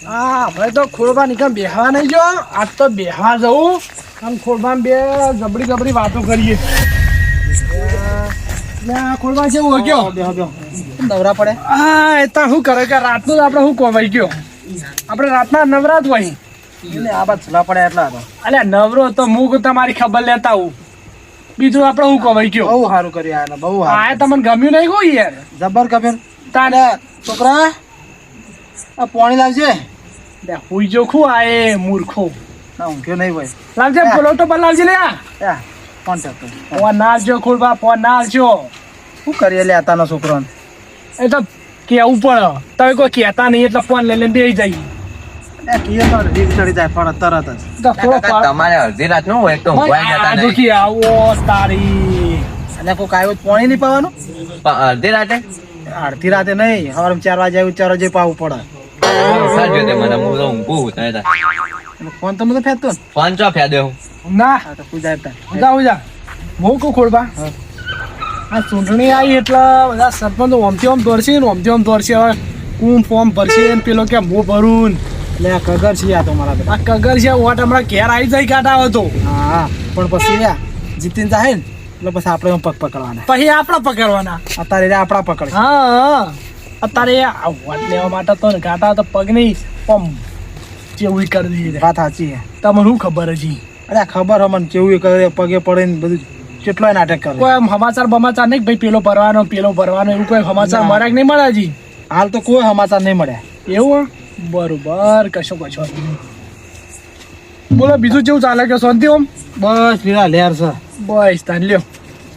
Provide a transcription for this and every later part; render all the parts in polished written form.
હા આપણે તો ખોડબા નીકળ બેહવા નહીં જો આજ તો બેહવા જવું આમ ખોડબા બે જબરી વાતો કરીએ ખોડબા જેવું હોય ગયો નવરા પડે હા એ તો શું કરે કે રાતનું આપણે શું કોવાઈ ગયો આપણે રાતના નવરાત હોય એટલે આ બાદ છલા પડે એટલા હતા અલ્યા નવરો તો હું તમારી ખબર લેતા હું બીજું આપણે શું કોવાઈ ગયો બહુ સારું કર્યું આ બહુ હા એ તમને ગમ્યું નહીં હોય યાર જબર કબીર તાને છોકરા આ પાણી લાવજે હુઈ જો ખું આ એ મૂર્ખો ના ઊંઘ્યો નહીં ભાઈ લાવજે બોલો તો લાવજે લે કોણ ચાલતો ફોન ના આવજો ખોડબા ફોન ના આવજો શું કરીએ લે આતાનો છોકરો એ તો કેવું પડે તમે કોઈ કહેતા નહીં એટલે ફોન લઈને બેસી જાય રીત ચડી જાય પણ તરત જ તમારે અડધી રાત નું હોય તો ઊંઘવાય જતા નહીં. દુખી આવો તારી એટલે કોઈ કાંઈ પાણી નહીં પાવાનું પણ અડધી રાતે અડધી રાતે નહીં સવારે 4 વાગે આવ્યું 4 વાગે પાવું પડે ઉઠાડજો તે મને હું તો ઊંઘું ઉતારે તા. ફોન તો નથી ફેંકતો ને ફોન ચો ફેદે હું ના હા તો કોઈ જાય તા. જા હું કહું ખોડબા આ ચૂંટણી આવી એટલે બધા સરપંચ ઓમથી ઓમ દોરશે ને ઓમથી ઓમ દોરશે હવે હું ફોર્મ ભરશે ને પેલો કે હું ભરું એટલે આ કગર છે આ તો મારા બધા આ કગર છે વોટ હમણાં ઘેર આવી જાય કાઢા હતો હા પણ પછી જીતીને જાય ને એટલે પછી આપણે પગ પકડવાના પછી આપણા પકડવાના અત્યારે આપણા પકડે હા અત્યારે આ વોટ લેવા માટે તો ને કાઢા તો પગ નહીં આમ જેવું કરી દઈએ વાત સાચી છે તમને શું ખબર હજી અરે ખબર અમને કેવું કરે પગે પડે ને બધું કેટલોય નાટક કરે કોઈ આમ સમાચાર બમાચાર નહીં ભાઈ પેલો ભરવાનો એવું કોઈ સમાચાર મળે કે નહીં મળે હજી હાલ તો કોઈ સમાચાર નહીં મળ્યા એવું બરોબર કશો નહીં. બોલો બીજું કેવું ચાલે કે શાંતિ ઓમ બસ લીલા લેર છે બસ તાન લ્યો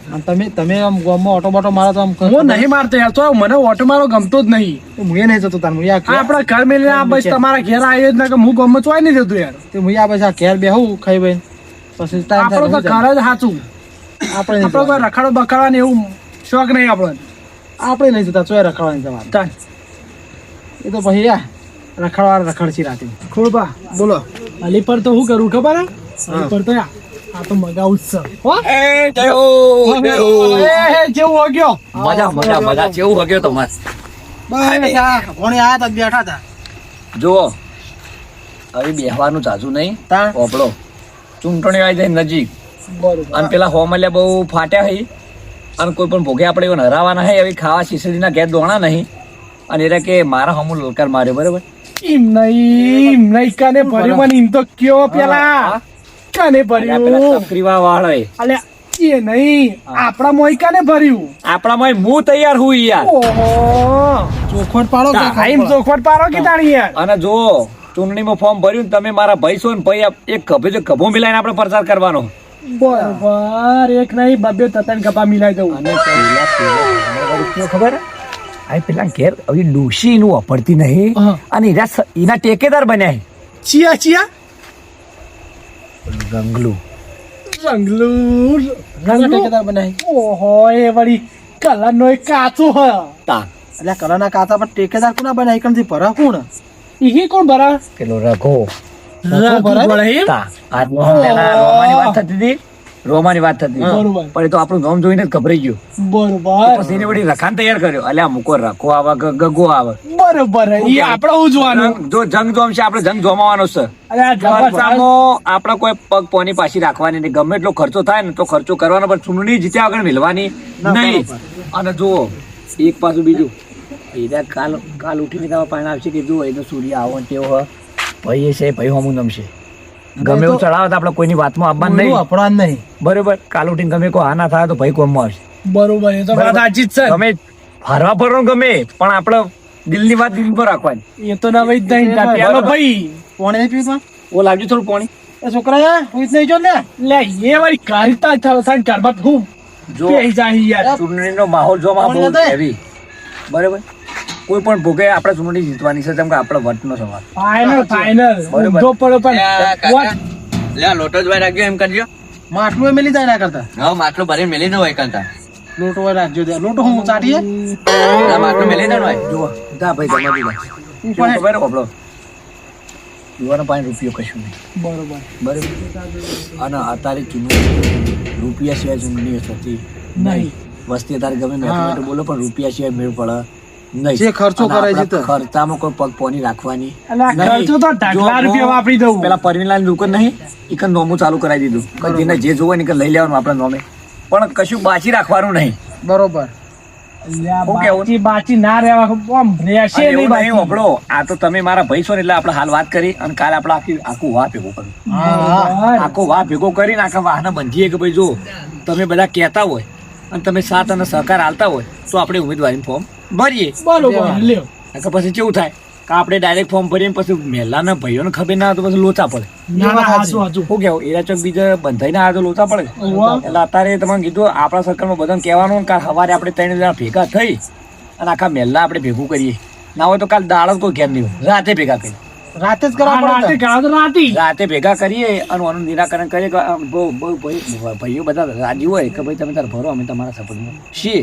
અને તમે આમ ગામમાં ઓટો બોટો મારો તો આમ હું નહીં મારતો યાર તો મને ઓટો મારો ગમતો જ નહીં હું એ નહીં જતો તાર હું આપડા ઘર મેળવીને આ બસ તમારા ઘેર આવ્યો જ ના કે હું ગમત ચોય નહીં જતું યાર હું બસ આ ઘેર બેહું ખાઈ ભાઈ પછી ટાઈમ આપણો તો ઘર જ સાચું આપણે આપણો કોઈ રખડો બખડવા એવું શોખ નહીં આપણને આપણે નહીં જતા ચોય રખડવાની તમારે તાન એ તો પછી રખડવા રખડશી રાતે ખોડબા બોલો અલી પર તો શું કરું ખબર હે અલી પર તો આ તો મગાઉ છે હો જેવું હો ગયો મજા કેવું હગ્યો તમારે બસ આ ભણી આયા તા બેઠા હતા જુઓ હવે બેહવાનું ચાચું નહીં તા ઓપડો ચૂંટણી આવી જાય નજીક બરોબર અને પેલા હોમલ્યા બહુ ફાટ્યા હઈ અને કોઈ પણ ભોગે આપણે એવું હરાવાના હે એવી ખાવા શીશડીના ઘેર દોણા નહીં અને એટલે કે મારા હમું લલકાર માર્યો બરોબર એમ નહીં કાને ભર્યું મને એમ તો કયો પેલા કાને ભર્યું ચક્રીવા વાળ હે અલે એ નહીં આપણા મોય કાને ભર્યું આપણામાં હું તૈયાર હું યાર ઓહો ચોખવટ પાડો કે ટાઈમ ચોખવટ પાડો કે તાણી યાર અને જો ચૂંટણીમાં ફોર્મ ભર્યું ને તમે મારા ભાઈ છો ને ભાઈ એક ગભો મિલાઈને આપણે પ્રચાર કરવાનો બરોબર એક નહીં બબે તતન ગપા મિલાઈ દઉં અને ખબર આ પેલા ઘેર હવે ડોશી નું વાપરતી નહીં અને એના ટેકેદાર બન્યા ચિયા ગંગલું ઠેકેદાર બનાવી ઓહો એ વળી કલર નો એક કાચો હ તા એટલે કલાના કાચા પર ઠેકેદાર કોના બનાવી કંથી ભરા કોણ ઈ કોણ ભરા પેલો રઘો ભરાય તા આ પેલા રોમાની વાત થતી બરોબર. પણ એ તો આપણું નામ જોઈને જ ગભરાઈ ગયો બરોબર પછી એને વળી રખાન તૈયાર કર્યો અલ્યા મૂકો રખો આવે ગગો આવે બરોબર ઈ આપણે ઉજવાનું જો જંગ જોમ છે આપણે જંગ જોમાવાનો છે અરે આ જબર ખર્ચામાં આપણે કોઈ પગ પોની પાછી રાખવાની નહીં ગમે એટલો ખર્ચો થાય ને તો ખર્ચો કરવાનો પણ ચૂંટણી જીત્યા વગર મિલવાની નહીં અને જુઓ એક પાછું બીજું એ કાલ ઉઠીને તમે પાણી આવશે કે જુઓ એનો સૂર્ય આવો ને તેવો ભાઈ છે ભાઈ હોમું નમશે ગમે એવું ચડાવે તો આપણે કોઈની વાતમાં આવવાનું નહીં અપરાધ નહીં બરોબર કાલ ઉઠીને ગમે કોઈ હા ના થાય તો ભાઈ કોમમાં આવશે બરોબર એ તો વાત સાચી જ છે ગમે ફરવા ફરવાનું ગમે પણ આપણે દિલની વાત દિલ પર રાખવાની એ તો ના વઈ જ નહીં પેલો ભાઈ પોણે નહીં પીવું ઓ લાવજો થોડું પાણી એ છોકરા કોઈ નહીં જો ને લે એ વાળી કારિતા થાય કારબાત હું જો પેઈ જાય યાર ચૂંટણીનો માહોલ જોવા બહુ કોણ હેવી બરોબર કોઈ પણ ભોગે આપણે ચૂંટણી જીતવાની છે જેમ કે આપણે વટનો સવાલ ફાઇનલ બરોબર. ઊંધો પડો પણ what? લોટો જ રાખજો એમ કરજો માટલું એ મેલી જાય ના કરતા હા માટલું ભરીને મેલી ન હોય કરતા લોટો હોય રાખજો દે લોટો હું ચાટીએ માટલું મેલી ન હોય જુઓ જા ભાઈ તમે ખબર આપણો યુવાનો પાંચ રૂપિયો કશું નહીં બરોબર બરોબર અને અત્યારે ચૂંટણી રૂપિયા સિવાય ચૂંટણી થતી નહીં વસ્તી તારે ગમે મેં બોલો પણ રૂપિયા સિવાય મેળ પડે નહીં. જે ખર્ચો અને કરે છે આપણા તો. ખર્ચામાં કોઈ પગ પોની રાખવાની એટલે આ નહીં. ખર્ચો તો ઢગલા જો રૂપિયા વાપરી દઉં. પેલા પરવીનલાલની દુકાન નહીં ઈ કન નોમું ચાલુ કરાવી દીધું કે જેને જે જોવે ને કે લઈ લેવાનું આપણા નોમે, પણ કશું બાચી રાખવાનું નહીં. બરોબર. એટલે આ હું કેવું? બાચી ના રહેવા આમ રહેશે અને નહીં એવું બાચી. નહીં હોભળો, આ તો તમે મારા ભાઈ છો ને એટલે આપણે હાલ વાત કરી અને કાલે આપણે આખું વાહ ભેગું કર્યું. બરાબર. આખો વાહ ભેગો કરીને આખા વાહને બંધીએ કે ભાઈ જો તમે બધા કહેતા હોય અને તમે સાથ અને સહકાર આલતા હોય તો આપણે ઉમેદવારી ફોર્મ ભરીએ. બરોબર લ્યો. કે પછી કેવું થાય કે આપણે ડાયરેક્ટ ફોર્મ ભરીએ ને પછી મહેલાના ભાઈઓને ખબર ના હોય તો પછી લોચા પડે. ના ના હાચું હાચું. શું કેવું એરા ચોક બીજા બંધાઈ ના આવે તો લોચા પડે. ઉવ્વ. એટલે અત્યારે તમે કીધું આપણા સર્કલમાં બધાને કહેવાનું ને કાલ સવારે આપણે 3 જણા ભેગા થઈ અને આખા મહેલા આપણે ભેગું કરીએ. ના હોય તો કાલ દાડો કોઈ ઘેર નહીં હોય, રાતે ભેગા કરીએ. રાતે જ કરવા આ રાતે પડે. કરાવો તો રાતે. રાતે ભેગા કરીએ અને આનું નિરાકરણ કરીએ કે ભાઈઓ બધા રાજી હોય કે ભાઈ તમે તાર ભરો અમે તમારા સપોર્ટમાં છીએ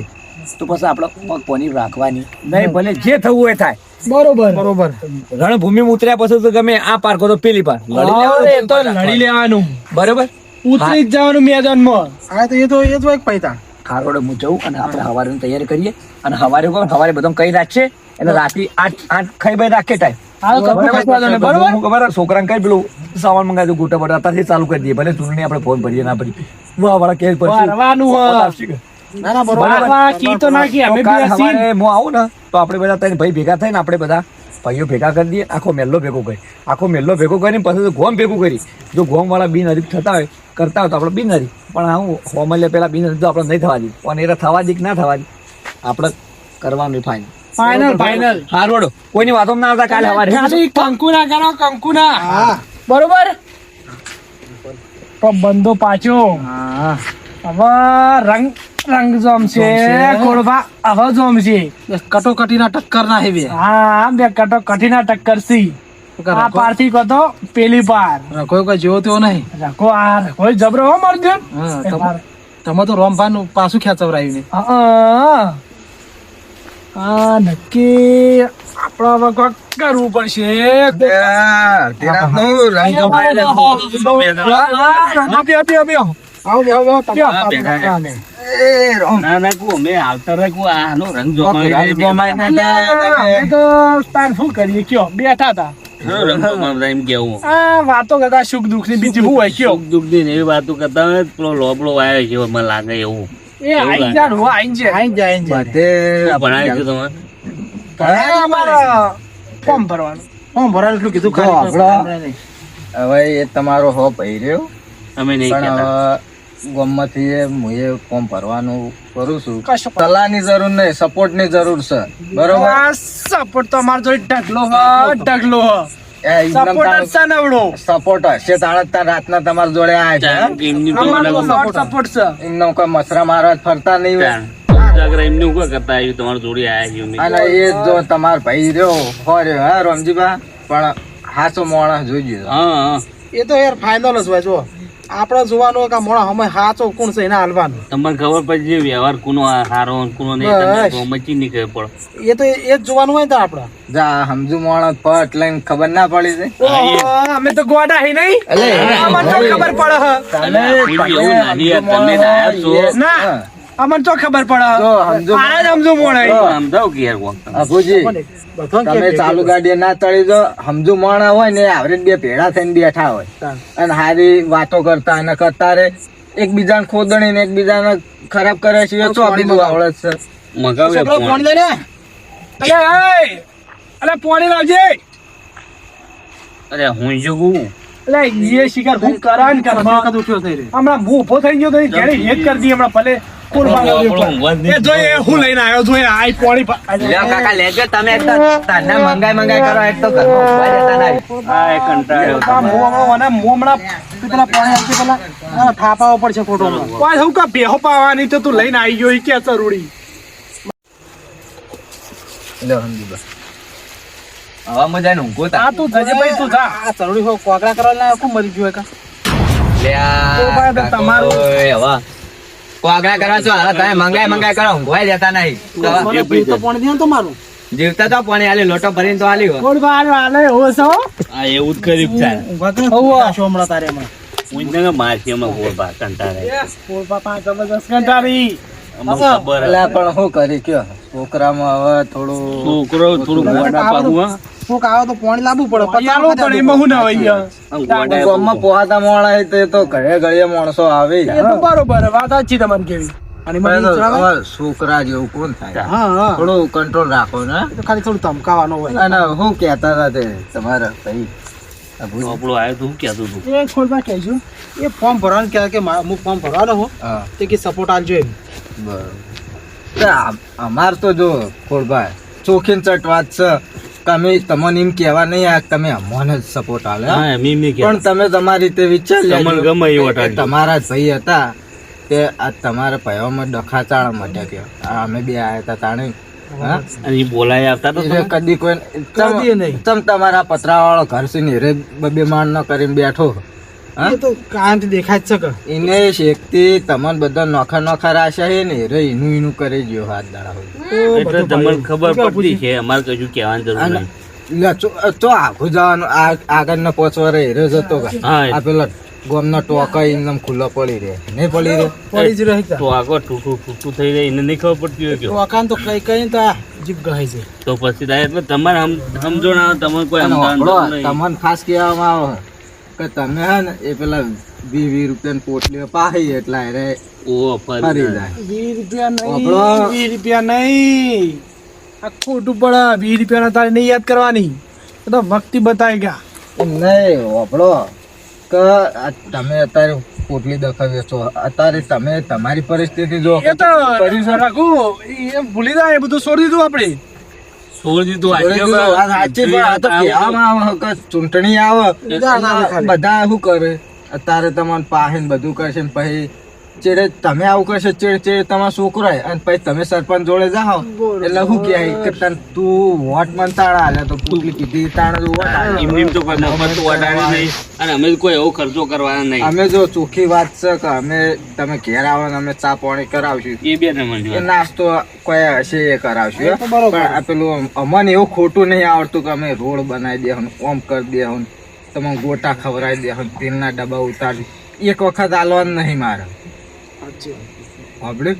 તો પછી આપણે પગ પોની રાખવાની નહીં, ભલે જે થવું હોય થાય. બરોબર. બરોબર. રણભૂમિમાં ઉતર્યા પછી તો ગમે આ પાર કહો તો પેલી પાર લડી લેવાનું, એ તો લડી લેવાનું. બરોબર. ઉતરી જ જવાનું મેદાનમાં. હા તો એ તો એક પૈતા. ખારોડે હું જઉં અને આપણે હવારે તૈયારી કરીએ અને હવારે બધું કઈ રાખશે એટલે રાતે 8 ખાઈ ભાઈ રાખે ટાઈમ. આ તો કશું કશું વાંધો નહીં, બરોબર. હું ખબર છોકરાને કઈ પેલું સામાન મંગાવ્યું ગોટા બોટા અત્યારથી ચાલુ કરી દઈએ, ભલે ચૂંટણી આપણે ફોન ભરીએ ના ભરીએ. વાળા કેસ ભરવાનું હોય. ના ના બરોબર. બરાબર. કી તો નાખી અમે બી હસી. હું આવું ને તો આપણે બધા ત્રણ ભાઈ ભેગા થઈને આપણે બધા ભાઈઓ ભેગા કરી દઈએ, આખો મેલ્લો ભેગો કરી, આખો મેલ્લો ભેગો કરીને પછી તો ગોમ ભેગું કરી. જો ગોમ વાળા બિનહરીફ થતા હોય કરતા હોય તો આપણે બિનહરીફ, પણ આવું હોમલ્ય પેલા બિનહરીફ તો આપણે નહીં થવા દઈએ, પણ એ થવા દે કે ના થવા દે આપણે કરવાનું ફાઇન. Final final. હારું હેડો, કોઈની વાતો ના આવતા કાલે સવારે. ખાલી કંકુ ના કરો, કંકુ ના. હા. બરોબર. તો બંધો પાછો હા. હવે રંગ જમશે કોળભા હવે જમશે. કટોકટીના ટક્કર ના હેવી. હા બે કઠીના ટક્કર સી. આ પારથી કહો પેલી પાર કોઈ જેવો તેવો નહીં. રાખો આ કોઈ જબરો હો મરજો. હા, તમે તો રોમભાન પાછું ખેંચવરાયું ને. હા નક્કી આપણા હવે કોક કરવું પડશે. શું કરીએ કયો બેઠા હતા આ વાતો કરતા સુખ દુઃખ ની બીજી શું હોય કયો એવી વાતો કરતા હોય પેલો લોબડો આવ્યો છે મને લાગે એવું એ આઈ જા રો આઈ જાય આઈ જાય આઈ જાય. ભણાય છે તમારે અમારા ફોર્મ ભરવાનું. ફોર્મ ભરાયું એટલું કીધું જો ખાલી. આપણો- હવે એ તમારો હો પહી રહ્યો અમે નહીં પણ કહેતા હવે ગામમાંથી હું એ ફોર્મ ભરવાનું કરું છું. કશો સલાહની જરૂર નહીં, સપોર્ટ ની જરૂર છે. બરોબર. આ સપોર્ટ તો અમારો જોડે ઢગલો હ ઢગલો હ સપોર્ટ જ છે નવડો. સપોર્ટ હશે તાણે તાર રાતના તમારા જોડે આ છે. એમની તો અમારો મને તો સપોર્ટ છે. એમનો કોઈ મસરા મારવા ફરતા નહીં હોય. જાગરા એમને શું કરતા આવ્યું તમારી જોડી આવ્યા છે અને એ જો તમાર ભાઈ રહ્યો હો રહ્યો હા રમજીબા, પણ હાચો માણસ જોઈજો. હા એ તો યાર ફાઇનલ જ હોય. જો આપણે જોવાનું હોય કે મોણા અમે હાચો કોણ છે એને હાલવાનું. તમને ખબર પડે છે વ્યવહાર કોનો સારો કોનો નહીં તમને બસ. ગમચી નહીં ખબર પડે એ તો એ જ જોવાનું હોય ને તો આપણે. જા સમજુ માણસ પટ લઈને ખબર ના પડી જાય. ઓહો, અમે તો ગોડા હી નહીં અમને તો ખબર પડે હ. એવું નાની યાર, તમે નાયા છો ના અમને તો ખબર પડે જો હ. સમજો આને જ સમજો મોણે. સમજાવ કે યાર કોક તમે. અભુજી બધો તમે ચાલુ ગાડીએ ના તળી દો. સમજુ માણા હોય ને આવરે બે ભેળા થઈને બેઠા હોય અને હારી વાતો કરતા અને કરતા રે એકબીજાને ખોદણી ને એકબીજાને ખરાબ કરે છે. એ તો બીજું આવડે છે. મગાવ્યા છોકરો ફોન. ફોન લઈ લે. અલે એ અલે પોણી લાવજે. અરે હું જો કહું અલે એ શિકાર હું કરાન કરવા વખત ઉઠ્યો થઈ રે. હમણાં હું ઉભો થઈ ગયો તો એ ઘરે હેક કરી દી હમણાં ભલે કોણ એ જોઈએ હું લઈને આવ્યો જોઈએ આઈ પોણી લ્યો કાકા લેજો તમે એક તો તારના મંગાઈ કરો એક તો ઘરમાં ઊભા રહેતા નહીં. આ કંટાળ્યો મોમણા પેલા પાણી આવતી પેલા હા, થાપાવો પડશે ફોટોમાં. કોઈ હું કા બેહો પાવાની તો તું લઈને આવી ગયો ઈ કે જરૂરી લ્યો સમજીબા. હવે મજા ને ઊંઘો તા. આ તું જજે ભાઈ તું જા આ તરડી હો કોગળા કરવા લાવ્યો, કોણ મરી ગયું હોય કા? લ્યા તો તમારું- કાકા, હવે કોગળા કરવા છો હવે તમે મંગાઈ કરો ઊંઘવાય દેતા નહીં. મને પીવું તો પાણી દે ને તમારું. જીવતા તો પાણી આલી લોટો ભરીને તો આલી હોય. કોણ બાર આલે હો છો આ એવું જ કર્યું છે ઊંઘવા કરે પાછો હમણાં તારે હમણાં. હું જ ને મારથી અમે ગોળ બા કંટાળે કોણ બાપા જબરદસ્ત કંટાળી અમને ખબર એટલે પણ શું કરી કયો છોકરામાં હવે થોડું છોકરો થોડું ગોડા પાહું હા કોક આવે તો પાણી લાવવું પડે ચાલો પણ એમાં શું ના હોય ગામમાં પોહાતા મોણા હોય તે તો ઘરે ઘરે માણસો આવે એ તો બરોબર વાત સાચી તમારી કેવી અને એમાં ઈ ચડાવે? હવે છોકરા જેવું કોણ થાય હા હા થોડું કંટ્રોલ રાખો ને એ તો ખાલી થોડું ધમકાવાનું હોય અને શું કહેતા હતા તે તમારા ભાઈ આ ભૂત? આપણું આવ્યું તું કહેતું હતું એ ખોલવા કહેજો એ ફોર્મ ભરવાનું કહે કે હું ફોર્મ ભરવાનો હું હા તે કે સપોર્ટ આલજો એમ બરોબર તો અમાર તો જો ખોડભાઈ ચોખીન ચટ વાત છે કે અમે તમને એમ કહેવા નહીં આ તમે અમને જ સપોર્ટ આલે હા? હા એમ નહીં પણ તમે તમારી રીતે વિચાર લેજો તમને ગમે એ કે વટાડજો. તમારા જ ભાઈ હતા તે આ તમારા ભાઈઓમાં ડખા ચાળા મટ્યા કે અમે બે આયા હતા તાણે હા અને એ બોલાય આવતા તો એટલે કદી કોઈ કદી નહીં. ચમ તમારા પતરાવાળો ઘર છે ને રે બબે માણ ન કરીને બેઠો હા એ તો કાયમથી દેખાય જ છે કે એને શેકતી તમને બધા નોખા નોખા રાશા છે ને રે એનું કરી ગયો હાથ દાડા હોય એટલે તમને ખબર પડતી છે અમારે કશું કહેવાની જરૂર અને નહીં લે ચો આખું જવાનું આગળના 5 વર્ષ રે જતો કા હા આ પેલા ગોમનો ટોકા એકદમ ખુલ્લો પડી રહે નહીં પડી રહે પડી જ રહી તો આગળ તૂટું થઈ જાય એને નહીં ખબર પડતી હોય કે તો અકાન તો કઈ કઈ તો આ જીભ ગહાઈ જાય તો પછી થાય એટલે તમારે સમજો ના તમને કોઈ અને સમજાવવાનું હોભળો, નહીં. તમને ખાસ કહેવામાં આવે કે તમે હે ને એ પેલા 20 રૂપિયાની પોટલીઓ પાહી એટલા રે ઓહો, ફરી ફરી જાય. જાય 20 રૂપિયા આપણો- નહીં 20 રૂપિયા નહીં આ ખોટું પડે 20 રૂપિયા તારે નહીં યાદ કરવાની એ તો ભક્તિ બતાવી ગયા એમ નહીં હોભળો કે આ તમે અત્યારે પોટલી દખાવ્યો છો અત્યારે તમે તમારી પરિસ્થિતિ જો એ તો રાખું એ ભૂલી જાય એ બધું છોડી દીધું આપણે છોડી દીધું, જોડે આજે દીધું. આ સાચી પણ આ તો કહેવામાં આવે કે ચૂંટણી આવે બધા શું કરે અત્યારે તમારે પાસે ને બધું કરશે ને પછી ચેડે તમે આવું કરશો ચેડે તમારો છોકરો હોય અને પછી તમે સરપંચ જોડે જાઓ એટલે શું કહે કે તું વોટ મને તાણા હાલે તો પૂટલી કીધી તાણા વોટ હાલે. એમ તો કોઈ મફત તો વટાવી નહીં અને અમે કોઈ એવો ખર્ચો કરવાના નહીં અમે જો ચોખ્ખી વાત છે કે અમે તમે ઘેર આવો ને અમે ચા પાણી કરાવશું એ બે ને મને એ નાસ્તો કોઈ હશે એ કરાવશું હો. પણ આ પેલું અમને એવું ખોટું નહીં આવડતું કે અમે રોડ બનાવી દે ઓમ કરી દે તમે ગોટા ખવડાવી દે તેલના ડબ્બા ઉતારી એક વખત આલવાનું નહીં મારે આપણે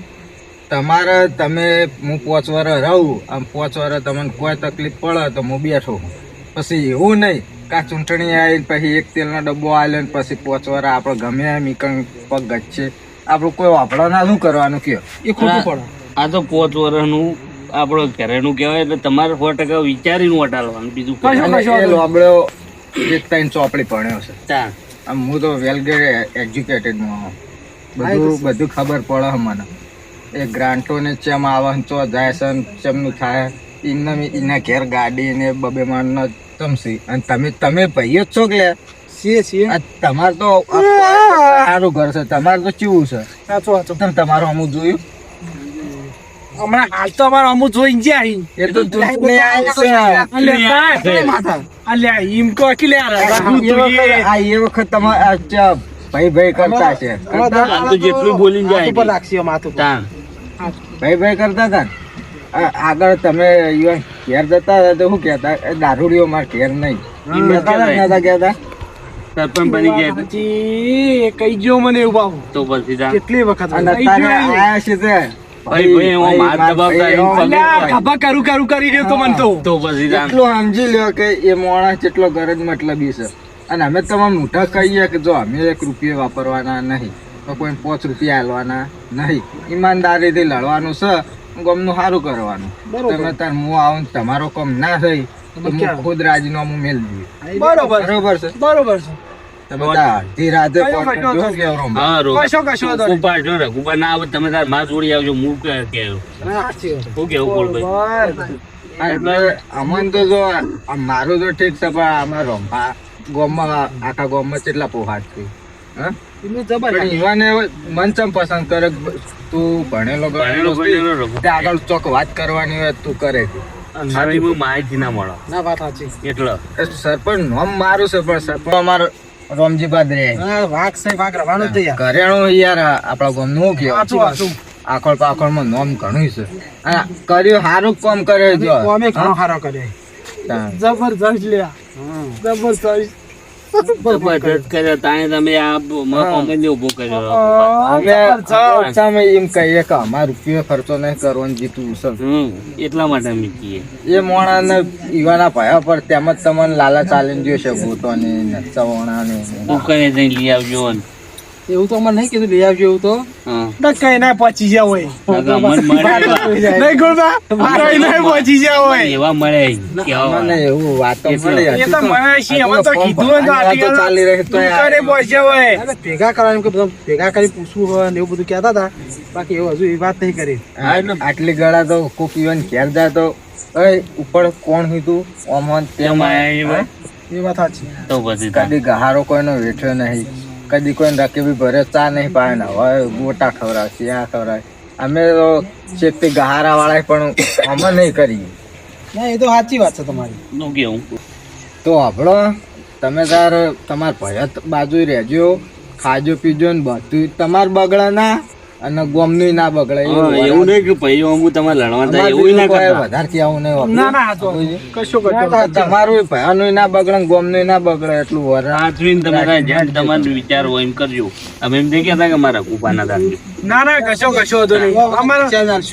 તમારે તમે હું 5 વર્ષ રહું આમ 5 વર્ષ તમને કોઈ તકલીફ પડે તો હું બેઠો છું. પછી એવું નહીં કે આ ચૂંટણી આવી પછી એક તેલનો ડબ્બો આલ્યો ને પછી 5 વર્ષ આપણે ગમે એમ ઈકણ પગ ગચ્છે આપણું કોઈ વાપરવાના શું કરવાનું કયો એ ખોટું પડે આ તો 5 વર્ષનું આપણો ઘરેનું કહેવાય એટલે તમારે 100% વિચારીને વટાડવાનું બીજું કોઈ કશું અને એ લોબડો એક 3 ચોપડી ભણ્યો છે ચાલ. આમ હું તો વેલ એજ્યુકેટેડ બધું ખબર પડે મને એ ગ્રાન્ટો ને ચમ આવે ને ચો જાય છે ને ચમનું થાય એના ઘેર ગાડી ને બબે માણનો ચમસી અને તમે ભાઈઓ જ છો કે લે? છીએ આ તમારે તો સારું ઘર છે તમારે તો કેવું છે સાચો સાચો તમે તમારું અમુક જોયું હમણાં હાલ તો અમારે અમુક જોઈને જાય એ તો ચૂંટણી આવી છે. અલ્યા ઈમ કો કે લે એ વખત તમારે આ ચા ભાઈ કરતા છે આ તો જેટલું બોલીને જાય ઉપર રાખશી માથું તાન. ભાઈ કરતા હતા ને આગળ તમે યુવાન ઘેર જતા હતા તો શું કહેતા એ દારૂડીઓ માર ઘેર નહીં એમ કહેતા હતા કે નતા કહેતા? સરપંચ બની ગયા તો. પછી કઈ ગયો મને એવું બાબુ તો પછી તાન. કેટલી વખત અને અત્યારે આયા છે તે ભાઈ, એમાં માર દબાવતા એમ પગે અલ્યા ખભા કરું કરી રહ્યો તો મને તો પછી તાન. એટલું સમજી લ્યો કે એ માણસ જેટલો ગરજ મતલબી છે અને અમે તમામ મોટા કહીએ કે જો અમે 1 રૂપિયો વાપરવાના નહીં તો કોઈ 5 રૂપિયા આલવાના નહીં ઈમાનદારીથી લડવાનું છે ગમનું સારું કરવાનું તમે તાર હું આવું ને તમારો કામ ના થઈ તો હું ખુદ રાજીનામું મેલ દઈએ બરોબર બરોબર છે બરોબર છે તમે તાર અડધી રાતે કશો ફોન કરજો કે રોમ. હા, રો. કશો વાંધો નહીં. રઘુપા જો રઘુપા ના આવે તમે તાર માં જોડી આવજો હું કે શું કેવું બોલ ભાઈ બરોબર. એટલે અમન તો જો આ મારું તો ઠીક છે પણ આમાં રોમા ગામમાં આખા ગામમાં કેટલા પોહાટ છે હા એમનું જબર પણ યુવાને મન ચમ પસંદ કરે કે તું ભણેલો ભણેલો ગણેલો રઘુ. તે આગળ ચોક વાત કરવાની હોય તું કરે છે મારી માહિતી ના મળે ના વાત સાચી એટલે એ સરપંચ નામ મારું છે પણ સરપંચ અમારો રોમજી બાદરે હા વાઘ છે વાઘ રવાનું જ છે યાર ઘરેણું યાર આપણા ગામનું શું કહેવાય? સાચું સાચું આખળ પાખળમાં નામ ઘણું છે અને કર્યું સારું કામ કરે જો અમે ઘણો સારો કરે તાણ. જબરજસ્ત લ્યા જબરજસ્ત જબરજસ્ત કર્યો તાણે તમે આ અમને ઉભો કર્યો. અમે સામે એમ કહીએ કે અમાર રૂપિયો ખર્ચો નહીં કરવાનો જીતું છે. એટલા માટે અમે કહીએ. એ મોણાને ઈવાના ભયા પર તેમજ તમને લાલા ચાલીને જોઈ છે ગોટો ને ચવણા ને કઈ જઈને લઈ આવજો ને. એવું તો અમારે નહીં કીધું લઈ આવજો એવું તો. હા. કઈ ના પહોંચી જાવ હોય મન મળે નહીં ગોળબા કઈ ના પહોંચી જાવ હોય એવા મળે મને એવું વાતો મળે એ તો મને શી અમે તો કીધું ને વાતો ચાલી રહી તો કરે પહોંચ્યા હોય અરે ભેગા કરવા એમ કે બધા ભેગા કરી પૂછવું હોય ને એવું બધું કહેતા હતા. બાકી એવું હજુ એ વાત નહીં કરી. આટલી ગળા તો કોક ઈવન ઘેર જાય તો અય ઉપર કોણ હતું ઓમન તેમ એ વાત સાચી. તો પછી કદી ગહારો કોઈનો વેઠ્યો નહીં, કદી કોઈ રકેબી ભરે ચા નહીં પાય ને હવે ગોટા ખવડાવશે આ ખવડાવે. અમે તો ચેકથી ગહારા વાળા પણ અમે નહીં કરીએ. ના એ તો સાચી વાત છે તમારી. નું કેવું તો આપણો તમે તાર તમાર ભયત બાજુ રહેજો, ખાજો પીજો ને બધું તમાર બગડે ના અને ગોમનું ના બગડે. એવું નહીં કે ભાઈ હું તમારે લડવા થાય એવું ના કરતા. વધારે કેવું નહીં ના ના તો કશું કરતો તમારું ભયાનું ના બગડે ને ગોમનું ના બગડે એટલું વર સાચવીને તમે જેમ તમારે વિચાર હોય એમ કરજો. અમે એમ નહીં કહેતા કે મારા ઉપાના દાખલ. ના ના કશો હતો નહીં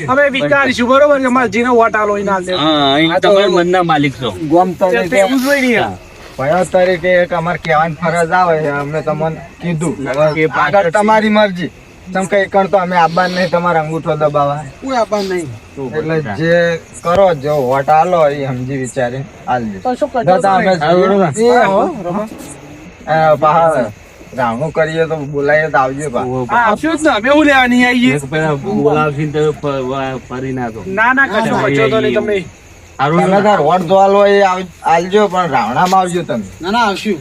અમે વિચારીશું બરોબર કે મારે જીનો વોટ આલો એના હાલ હા અહીં તમે મનના માલિક છો. ગોમ તરીકે એવું જોઈ નહીં ભયા તરીકે એક અમારે કહેવાની ફરજ આવે છે. અમે તમને કીધું કે આગળ તમારી મરજી. તમે કઈ કણ તો અમે આબાન નહીં તમારા અંગૂઠો દબાવા. કોઈ આપવા નહીં. એટલે જે કરો જો વોટ આલો એ સમજી વિચારી આલજો. દાદા અમે રાવણું કરીએ તો બોલાવીએ તો આવજો પા. આવશું જ ને અમે હું લેવા નહીં આવીએ. એક પેલા બોલાવશી ને તમે ફરી ના તો. ના ના કશો તો નહીં તમે તમે તાર વોટ જોવાલો એ આલજો પણ રાવણામાં આવજો તમે. ના ના આવશું.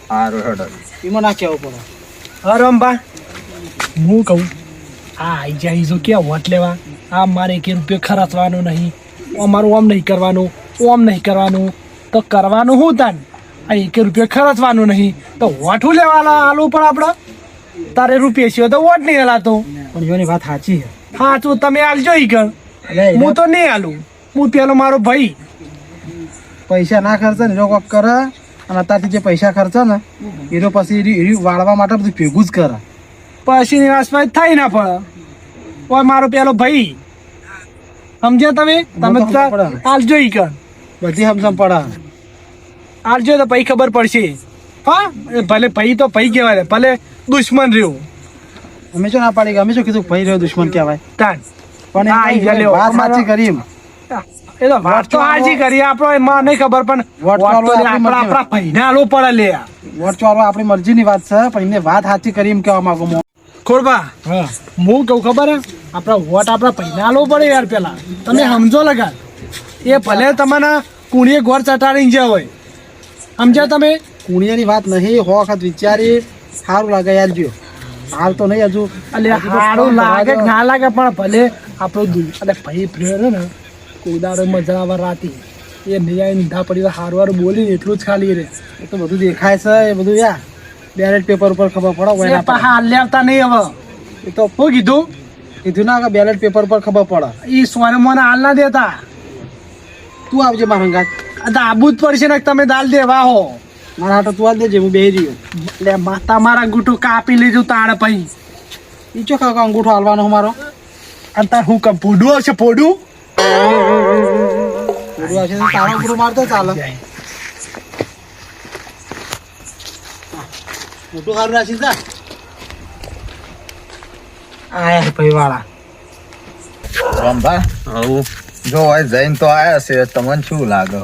સારું હેડો. એમાં ના કહેવું પડે. હરંબા હું કહું આ આઈ જાય જો ક્યાં વોટ લેવા આ મારે એક રૂપિયો ખર્ચવાનો નહીં, અમારું આમ નહીં કરવાનું ઓમ નહીં કરવાનું તો કરવાનું હું તાન આ એક રૂપિયો ખર્ચવાનું નહીં તો વોટ હું લેવા આલું પણ આપણે તારે રૂપિયા સિવાય તો વોટ નહીં હલાતો. પણ એની વાત સાચી છે. સાચું તમે આલજો ઈ કર હું તો નહીં આલું. હું પેલો મારો ભાઈ પૈસા ના ખર્ચે ને એ લોકો કરે અને અત્યારથી જે પૈસા ખર્ચે ને એ તો પછી એ વાળવા માટે બધું ભેગું જ કરે. પછી નિવાસમાં થાય ના પડે. ઓય મારો પેલો ભાઈ સમજ્યા તમે તમે આલજો ઈ કર બધી સમજણ પડે. આલજો તો પછી ખબર પડશે. હા એ ભલે ભાઈ તો ભાઈ કહેવાય ભલે દુશ્મન રહ્યું અમે શું ના પાડી અમે શું કીધું ભાઈ રહ્યો દુશ્મન કહેવાય. તાન પણ હા, ઈ એ લ્યો. વાત સાચી કરી એમ. એ તો વાત તો હાજી કરી આપણો એમાં નહીં ખબર પણ વોટ વોટ તો આપણી આપણા મરજી. આપણા ભાઈને આલવો પડે લે. વોટ ચાલવા આપણી મરજીની વાત છે પણ એમને વાત સાચી કરી એમ કહેવા માંગુ હું. ખોડબા હું કહું ખબર હે આપણા વોટ આપણા ભાઈને આલવો પડે યાર પેલા તમે સમજો લગા. એ ભલે તમને કુણીએ ગોળ ચટાડીને જ્યાં હોય સમજ્યા તમે. કુણિયાની વાત નહીં હો વખત વિચારી સારું લાગે યાર જો. હાલ તો નહીં હજુ એટલે સારું લાગે કે ના લાગે પણ ભલે આપણો એટલે ભાઈ પ્રેર ને કોદારો મજા આવે રાતી એ નહીં નીધા પડી સારું વારું બોલીને એટલું જ ખાલી રે. એ તો બધું દેખાય છે એ બધું યાર બેલેટ પેપર ઉપર ખબર પડે હોય ના પડે. હાલ લેવતા નહીં હવે એ તો શું કીધું કીધું ના કે બેલેટ પેપર ઉપર ખબર પડે. એ સોને મોને હાલ ના દેતા. તું આવજે મારા અંગાત. આબુ જ પડશે ને તમે દાલ દેવા હો. મારા હાટો તું આજ દેજે હું બેહી રહ્યો. એટલે માતા મારા અંગૂઠું કાપી લીધું તાણે પછી ઈ ચો કાકા અંગૂઠો હાલવાનો મારો. અને તાર હું કમ ફોડું હશે ફોડું પૂરું હશે તો તારો અંગૂઠો મારતો ચાલે. મોટું સારું રાખી જા. આયા ભાઈ વાળા રંભા આવું જો હોય જઈને તો આયા છે તમને શું લાગે?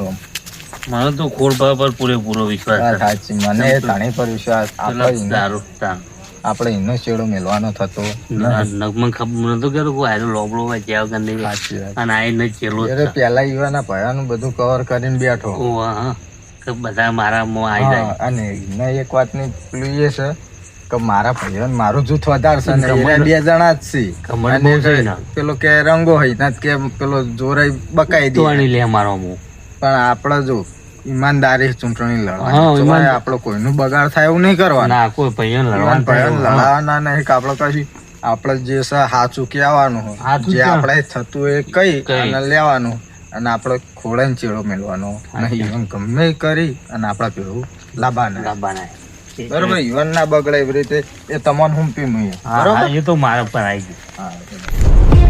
મને તો ખોડભા પર પૂરેપૂરો વિશ્વાસ વાત છે. સાચી. મને ધાણી પર વિશ્વાસ. સારું સારું. આપણે એનો છેડો મેળવાનો થતો નગમાં ખબર નતો કે કોઈ આયરો લોબડો હોય જ્યાં વગર નહીં. સાચી વાત. અને આ ન ચેલો જ એટલે છે. પેલા યુવાના ભયાનું બધું કવર કરીને બેઠો. ઓ હા કે બધા મારા મોં આવી જાય. હા, અને એને એક વાતની પેલું એ છે કે મારા ભાઈઓ ને મારું જૂથ વધારે છે ને ગમન- એને બે જણા જ છે. ગમન અને બહુ છે ને. પેલો કે રંગો હોય ના કે પેલો જોરાઈ બકાઈ દે. તોડી લે મારો મોં. પણ આપડે જો ઈમાનદારી ચૂંટણી હા, લડવાની ઈમાન- આપડે કોઈનું બગાડ થાય એવું નહીં કરવાનું. ના કોઈ ભાઈઓ ઈમાન ભાઈઓને લડવાનું લડાવવાના નહીં કે આપડે કશું આપડે જે છે સાચું કહેવાનું હોય. સાચું જે ક્યાં? આપણે થતું એ કઈ કઈ. અને લેવાનું. અને આપણે ખોળે ચેડો મેળવાનો નહીં એમ ગમે એ કરી અને આપણા પેલું લાવવાના લાવવાના. બરોબર ઈવન ના બગડે એવી રીતે એ તમને હું પીવું હા, હા, એ તો મારા પર આવી ગયું. હા